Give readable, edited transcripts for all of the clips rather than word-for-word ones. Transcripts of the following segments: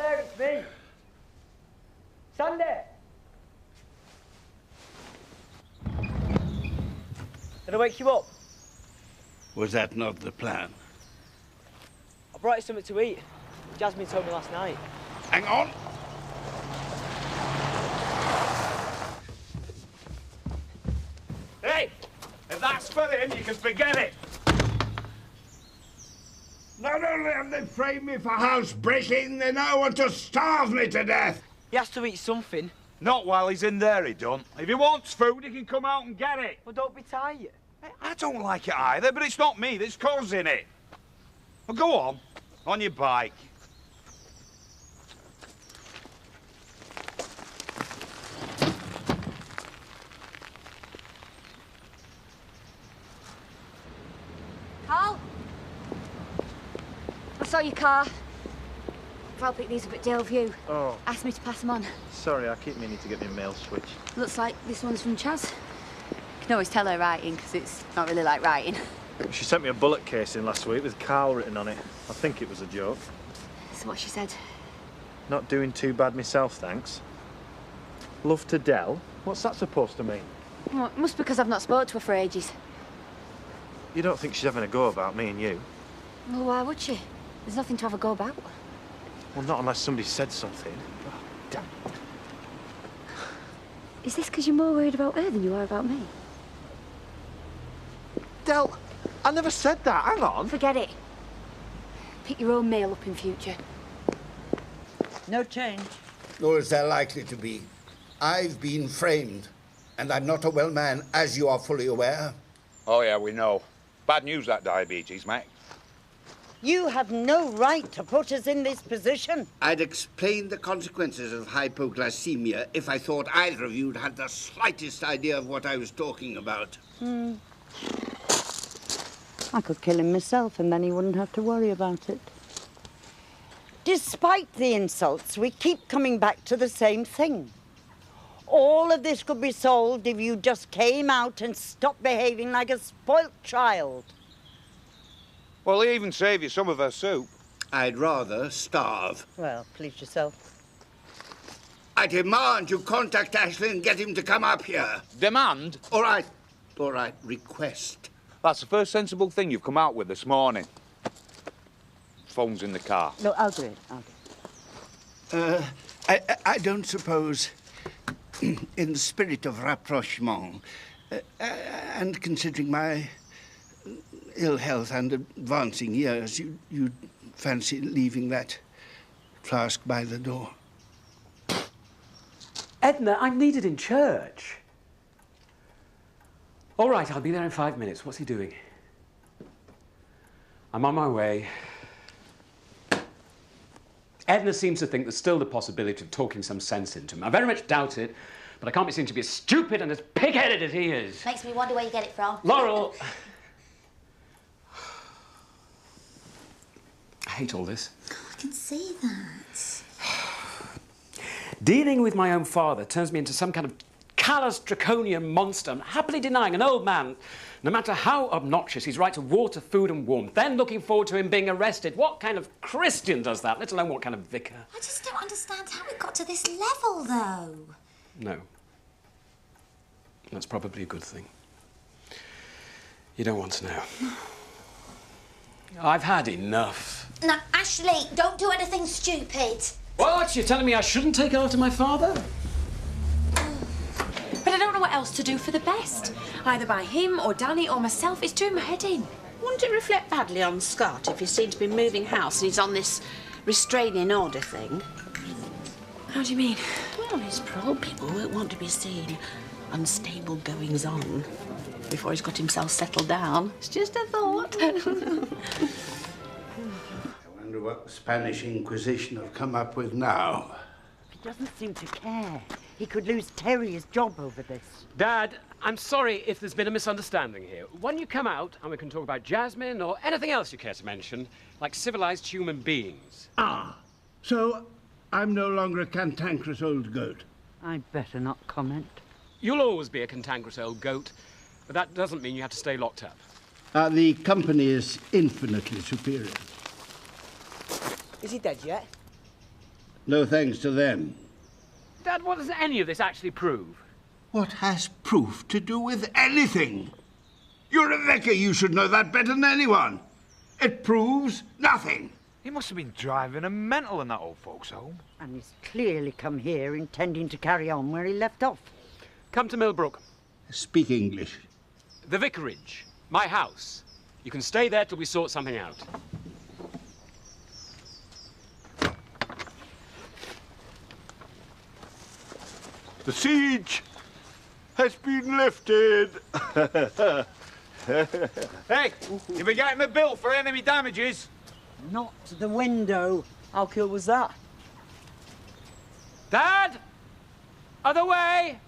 there, it's me. Sandy! Did I wake you up? Was that not the plan? I brought you something to eat. Jasmine told me last night. Hang on. Hey! If that's for him, you can forget it. Not only have they framed me for housebreaking, they now want to starve me to death. He has to eat something. Not while he's in there, he don't. If he wants food, he can come out and get it. Well, don't be tired. I don't like it either, but it's not me that's causing it. Well, go on your bike. Carl? I saw your car. Val picked these up at Dale View. Oh. Asked me to pass them on. Sorry, I keep meaning to get my mail switched. Looks like this one's from Chaz. You can always tell her writing, because it's not really like writing. She sent me a bullet casing last week with Carl written on it. I think it was a joke. That's what she said. Not doing too bad myself, thanks. Love to Dell? What's that supposed to mean? Well, it must be because I've not spoke to her for ages. You don't think she's having a go about me and you? Well, why would she? There's nothing to have a go about. Well, not unless somebody said something. Oh, damn. Is this because you're more worried about her than you are about me? Del, I never said that. Hang on. Forget it. Pick your own mail up in future. No change. Nor is there likely to be. I've been framed, and I'm not a well man, as you are fully aware. Oh, yeah, we know. Bad news, that diabetes, mate. You have no right to put us in this position. I'd explain the consequences of hypoglycemia if I thought either of you'd had the slightest idea of what I was talking about. I could kill him myself and then he wouldn't have to worry about it. Despite the insults, we keep coming back to the same thing. All of this could be solved if you just came out and stopped behaving like a spoilt child. Well, he even save you some of her soup. I'd rather starve. Well, please yourself. I demand you contact Ashley and get him to come up here. Demand? All right, request. That's the first sensible thing you've come out with this morning. Phone's in the car. No, I'll do it. I don't suppose, in the spirit of rapprochement, and considering my ill health and advancing years, you'd fancy leaving that flask by the door. Edna, I'm needed in church. All right, I'll be there in 5 minutes. What's he doing? I'm on my way. Edna seems to think there's still the possibility of talking some sense into him. I very much doubt it, but I can't be seen to be as stupid and as pig-headed as he is. Makes me wonder where you get it from. Laurel! I hate all this. I can see that. Dealing with my own father turns me into some kind of callous draconian monster. I'm happily denying an old man, no matter how obnoxious, his right to water, food and warmth, then looking forward to him being arrested. What kind of Christian does that, let alone what kind of vicar? I just don't understand how it got to this level, though. No. That's probably a good thing. You don't want to know. I've had enough. Now, Ashley, don't do anything stupid. What? You're telling me I shouldn't take after my father? But I don't know what else to do for the best. Either by him or Danny or myself. It's doing my head in. Wouldn't it reflect badly on Scott if he seemed to be moving house and he's on this restraining order thing? How do you mean? Well, his parole people won't want to be seeing unstable goings-on before he's got himself settled down. It's just a thought. I wonder what the Spanish Inquisition have come up with now. He doesn't seem to care. He could lose Terry's job over this. Dad, I'm sorry if there's been a misunderstanding here. Why don't you come out and we can talk about Jasmine or anything else you care to mention, like civilized human beings? Ah, so I'm no longer a cantankerous old goat. I'd better not comment. You'll always be a cantankerous old goat, but that doesn't mean you have to stay locked up. The company is infinitely superior. Is he dead yet? No thanks to them. Dad, what does any of this actually prove? What has proof to do with anything? You're a vicar, you should know that better than anyone. It proves nothing. He must have been driving him mental in that old folks' home. And he's clearly come here intending to carry on where he left off. Come to Millbrook. Speak English. The vicarage. My house. You can stay there till we sort something out. The siege has been lifted. Hey, you been getting the bill for enemy damages? Not the window. How cool was that? Dad! Other way!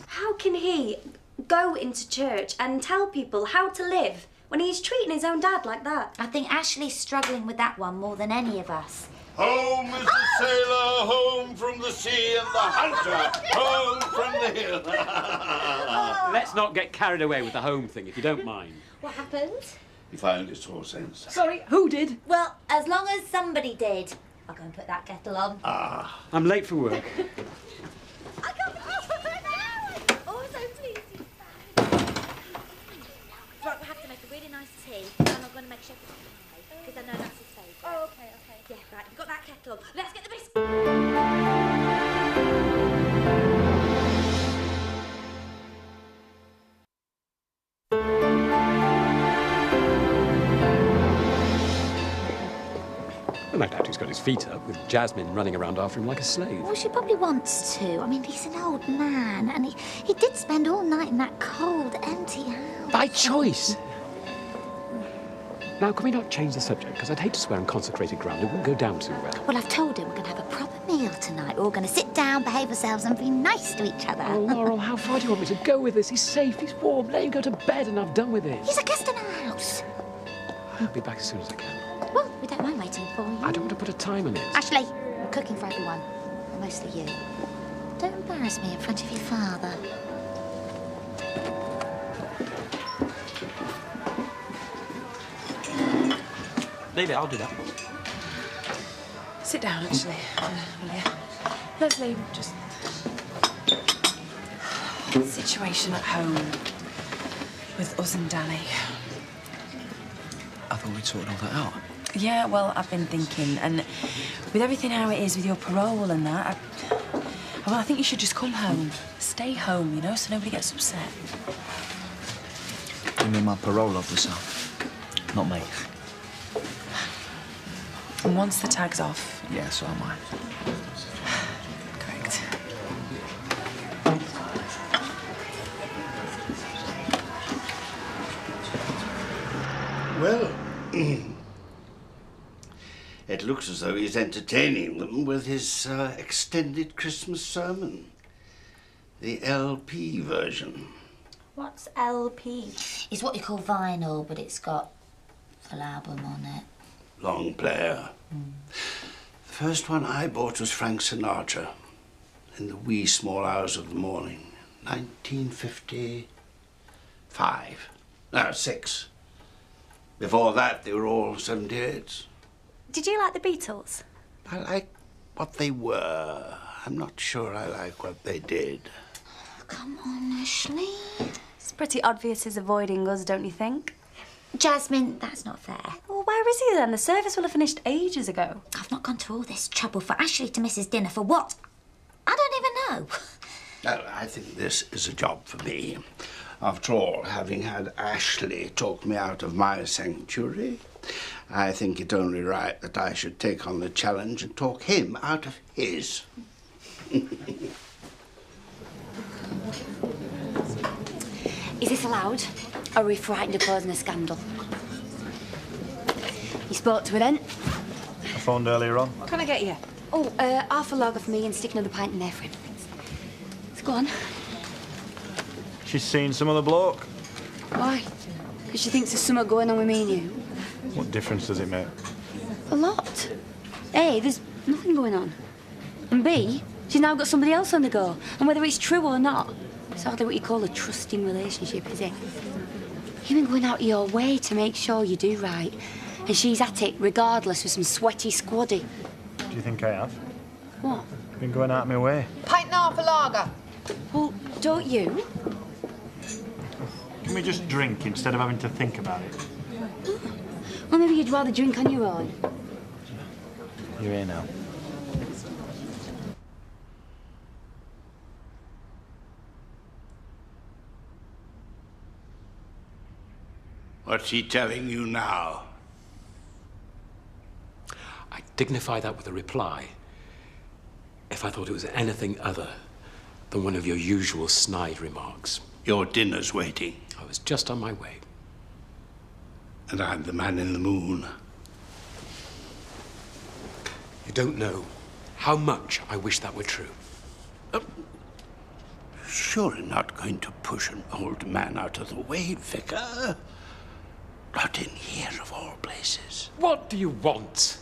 How can he go into church and tell people how to live when he's treating his own dad like that? I think Ashley's struggling with that one more than any of us. Home is the sailor, home from the sea, and the hunter, home from the hill. Let's not get carried away with the home thing, if you don't mind. What happened? He found his 4 cents. Sorry, who did? Well, as long as somebody did. I'll go and put that kettle on. Ah. I'm late for work. I can't oh, so pleased he's back. Right, we'll have to make a really nice tea. And I'm going to make shepherd's pie, because I know that's his favourite. Oh, okay, okay. Yeah, right, you've got that kettle on. Let's get the biscuits. Well, no doubt he's got his feet up, with Jasmine running around after him like a slave. Well, she probably wants to. I mean, he's an old man, and he did spend all night in that cold, empty house. By choice. Now, can we not change the subject? Because I'd hate to swear on consecrated ground. It wouldn't go down too well. Well, I've told him we're going to have a proper meal tonight. We're all going to sit down, behave ourselves, and be nice to each other. Oh, Laurel, how far do you want me to go with this? He's safe, he's warm. Let him go to bed and I've done with it. He's a guest in our house. I'll be back as soon as I can. Well, we don't mind waiting for you. I don't want to put a time on it. Ashley, I'm cooking for everyone. Mostly you. Don't embarrass me in front of your father. Leave it, I'll do that. Sit down, actually, will you? Leslie, just... Situation at home with us and Danny. I thought we'd sorted all that out. Yeah, well, I've been thinking, and with everything how it is with your parole and that, I think you should just come home. Stay home, you know, so nobody gets upset. You mean my parole officer? Not me. And once the tag's off... Yeah, so am I. Correct. Well, it looks as though he's entertaining them with his extended Christmas sermon. The LP version. What's LP? It's what you call vinyl, but it's got full album on it. Long player. The first one I bought was Frank Sinatra in the wee small hours of the morning. 1955. No, 6. Before that, they were all 78s. Did you like the Beatles? I like what they were. I'm not sure I like what they did. Come on, Ashley. It's pretty obvious he's avoiding us, don't you think? Jasmine, that's not fair. Well, where is he then? The service will have finished ages ago. I've not gone to all this trouble for Ashley to miss his dinner for what? I don't even know. I think this is a job for me. After all, having had Ashley talk me out of my sanctuary, I think it only right that I should take on the challenge and talk him out of his. Is this allowed? Or are we frightened of causing a scandal? You spoke to her then? I phoned earlier on. What can I get you? Oh, half a lager for me and stick another pint in there for him. Let's go on. She's seen some other bloke. Why? Because she thinks there's something going on with me and you. What difference does it make? A lot. A, there's nothing going on. And B, she's now got somebody else on the go. And whether it's true or not, it's hardly what you call a trusting relationship, is it? You've been going out of your way to make sure you do right. And she's at it regardless with some sweaty squaddy. Do you think I have? What? Been going out of my way. Pint and half a lager. Well, don't you? Can we just drink instead of having to think about it? Well, maybe you'd rather drink on your own. You're here now. What's he telling you now? I'd dignify that with a reply if I thought it was anything other than one of your usual snide remarks. Your dinner's waiting. I was just on my way. And I'm the man in the moon. You don't know how much I wish that were true. Surely not going to push an old man out of the way, Vicar. Not in here, of all places. What do you want?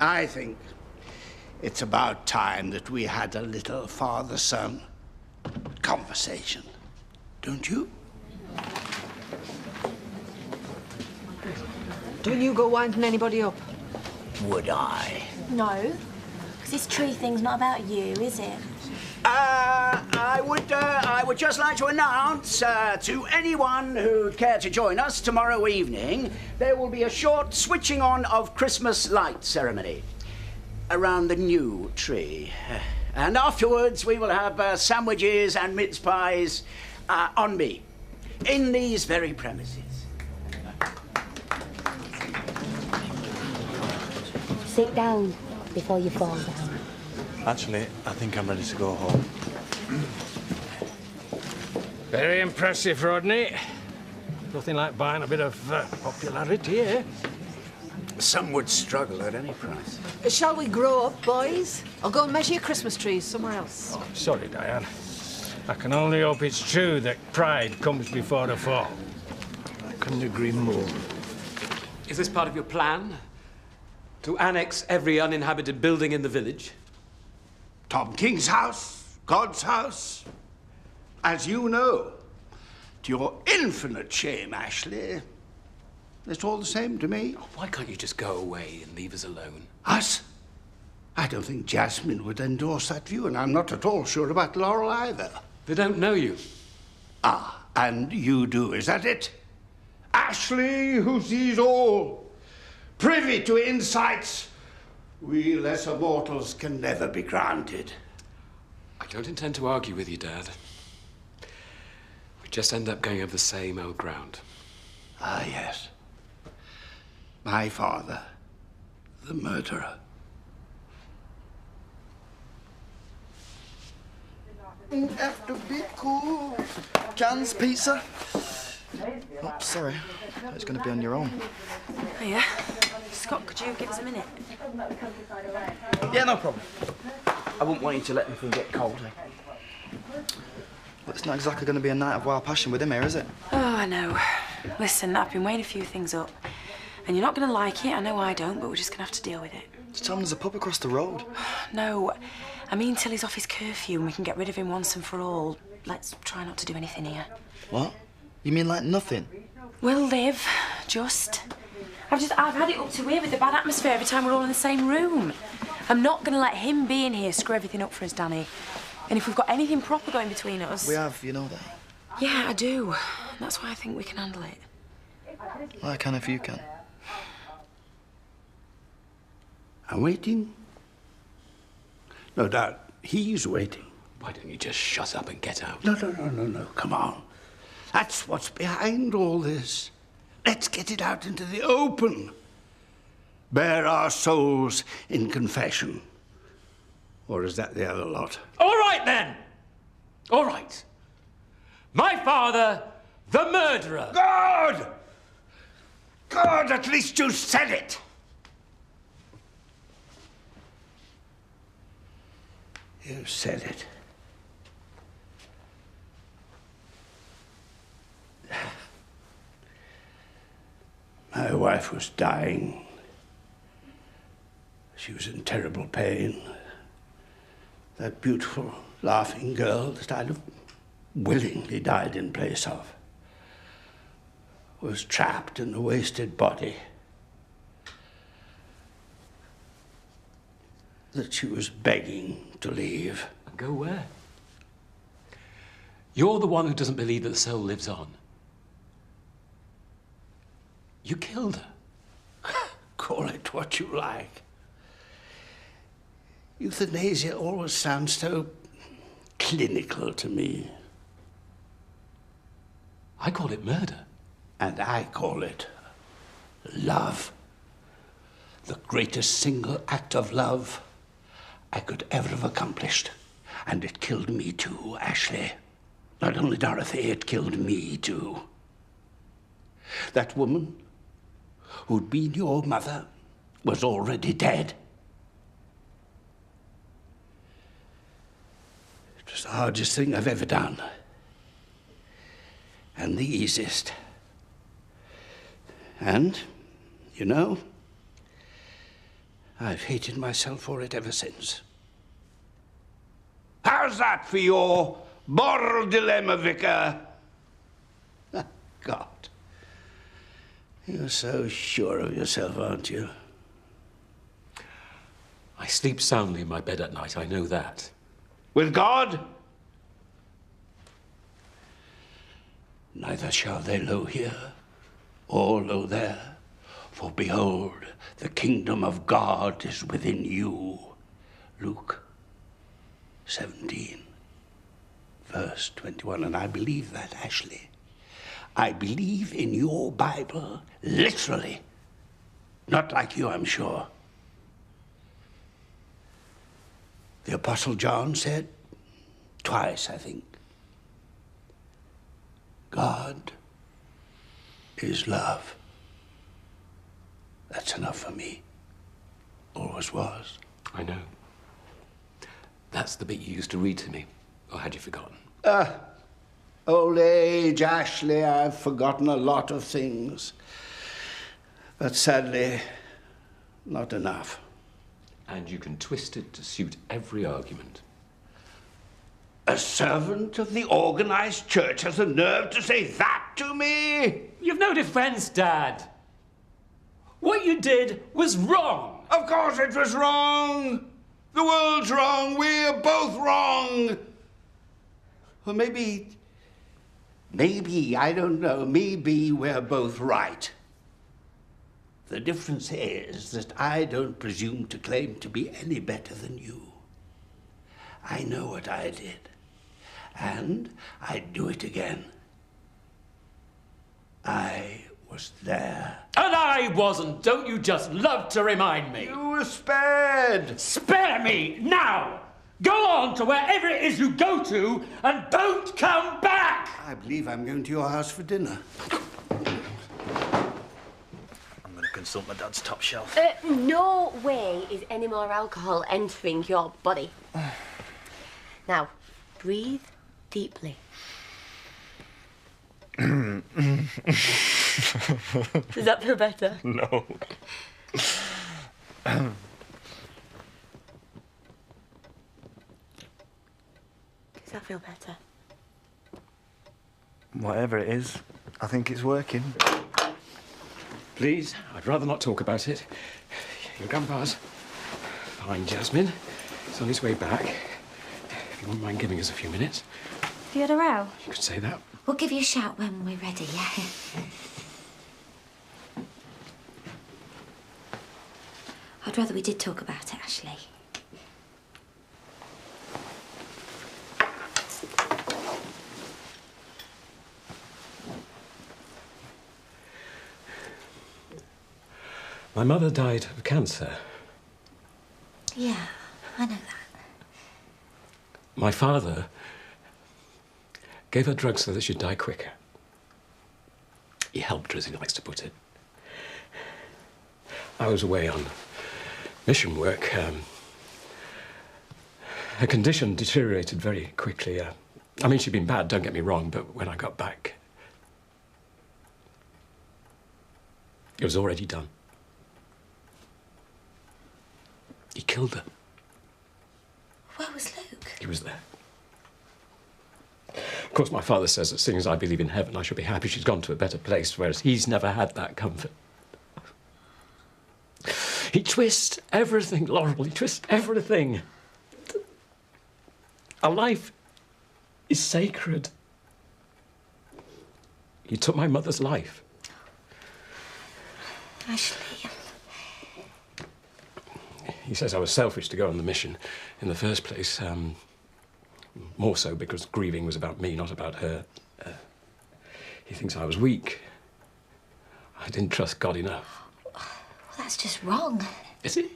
I think it's about time that we had a little father-son conversation. Don't you? Don't you go winding anybody up. Would I? No, because this tree thing's not about you, is it? I would just like to announce to anyone who'd care to join us tomorrow evening, there will be a short switching on of Christmas light ceremony around the new tree. And afterwards, we will have sandwiches and mince pies on me in these very premises. Sit down before you fall down. Actually, I think I'm ready to go home. Very impressive, Rodney. Nothing like buying a bit of popularity, eh? Some would struggle at any price. Shall we grow up, boys? Or go and measure your Christmas trees somewhere else? Oh, sorry, Diane. I can only hope it's true that pride comes before a fall. I couldn't agree more. Is this part of your plan? To annex every uninhabited building in the village? Tom King's house, God's house. As you know, to your infinite shame, Ashley, it's all the same to me. Oh, why can't you just go away and leave us alone? Us? I don't think Jasmine would endorse that view, and I'm not at all sure about Laurel either. They don't know you. Ah, and you do, is that it? Ashley, who sees all, privy to insights we lesser mortals can never be granted. I don't intend to argue with you, Dad. We just end up going over the same old ground. Ah, yes. My father, the murderer. Have to be cool. Jan's pizza. Oh, sorry. It's going to be on your own. Oh, yeah. Scott, could you give us a minute? Yeah, no problem. I wouldn't want you to let anything get cold. Well, it's not exactly going to be a night of wild passion with him here, is it? Oh, I know. Listen, I've been weighing a few things up. And you're not going to like it, I know I don't, but we're just going to have to deal with it. Just tell him there's a pub across the road. No, I mean till he's off his curfew and we can get rid of him once and for all. Let's try not to do anything here. What? You mean like nothing? We'll live, just. I've had it up to here with the bad atmosphere every time we're all in the same room. I'm not going to let him be in here screw everything up for us, Danny. And if we've got anything proper going between us... We have, you know that. Yeah, I do. That's why I think we can handle it. I can if you can. I'm waiting. No doubt he's waiting. Why don't you just shut up and get out? No. Come on. That's what's behind all this. Let's get it out into the open. Bare our souls in confession. Or is that the other lot? All right, then. All right. My father, the murderer. God! God, at least you said it. You said it. My wife was dying. She was in terrible pain. That beautiful, laughing girl that I'd have willingly died in place of was trapped in a wasted body that she was begging to leave. Go where? You're the one who doesn't believe that the soul lives on. You killed her. Call it what you like. Euthanasia always sounds so clinical to me. I call it murder. And I call it love. The greatest single act of love I could ever have accomplished. And it killed me too, Ashley. Not only Dorothy, it killed me too. That woman who'd been your mother was already dead. It was the hardest thing I've ever done. And the easiest. And, you know, I've hated myself for it ever since. How's that for your moral dilemma, Vicar? God. You're so sure of yourself, aren't you? I sleep soundly in my bed at night, I know that. With God? Neither shall they low here or low there, for behold, the kingdom of God is within you. Luke 17, verse 21. And I believe that, Ashley. I believe in your Bible, literally. Not like you, I'm sure. The Apostle John said, twice, I think, God is love. That's enough for me. Always was. I know. That's the bit you used to read to me. Or had you forgotten? Old age, Ashley, I've forgotten a lot of things. But sadly, not enough. And you can twist it to suit every argument. A servant of the organized church has the nerve to say that to me? You've no defense, Dad. What you did was wrong. Of course it was wrong. The world's wrong. We're both wrong. Or maybe, I don't know, maybe we're both right. The difference is that I don't presume to claim to be any better than you. I know what I did, and I'd do it again. I was there. And I wasn't. Don't you just love to remind me? You were spared. Spare me now! Go on to wherever it is you go to and don't come back! I believe I'm going to your house for dinner. I'm going to consult my dad's top shelf. No way is any more alcohol entering your body. Now, breathe deeply. Does that feel better? No. Does that feel better? Whatever it is, I think it's working. Please, I'd rather not talk about it. Your grandpa's fine, Jasmine. He's on his way back. If you wouldn't mind giving us a few minutes. Have you had a row? You could say that. We'll give you a shout when we're ready, yeah? I'd rather we did talk about it, Ashley. My mother died of cancer. Yeah, I know that. My father gave her drugs so that she'd die quicker. He helped her, as he likes to put it. I was away on mission work. Her condition deteriorated very quickly. I mean, she'd been bad, don't get me wrong, but when I got back, it was already done. He killed her. Where was Luke? He was there. Of course, my father says that seeing as I believe in heaven, I should be happy she's gone to a better place, whereas he's never had that comfort. He twists everything, Laurel. He twists everything. Our life is sacred. He took my mother's life. Ashley. He says I was selfish to go on the mission in the first place. More so because grieving was about me, not about her. He thinks I was weak. I didn't trust God enough. Well, that's just wrong. Is it?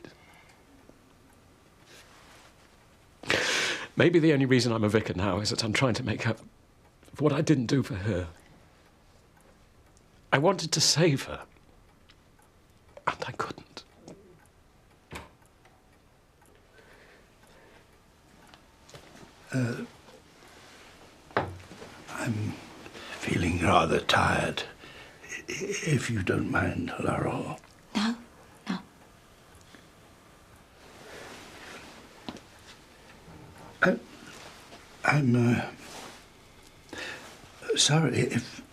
Maybe the only reason I'm a vicar now is that I'm trying to make up for what I didn't do for her. I wanted to save her, and I couldn't. I'm feeling rather tired. If you don't mind, Laurel. No, no. I'm sorry if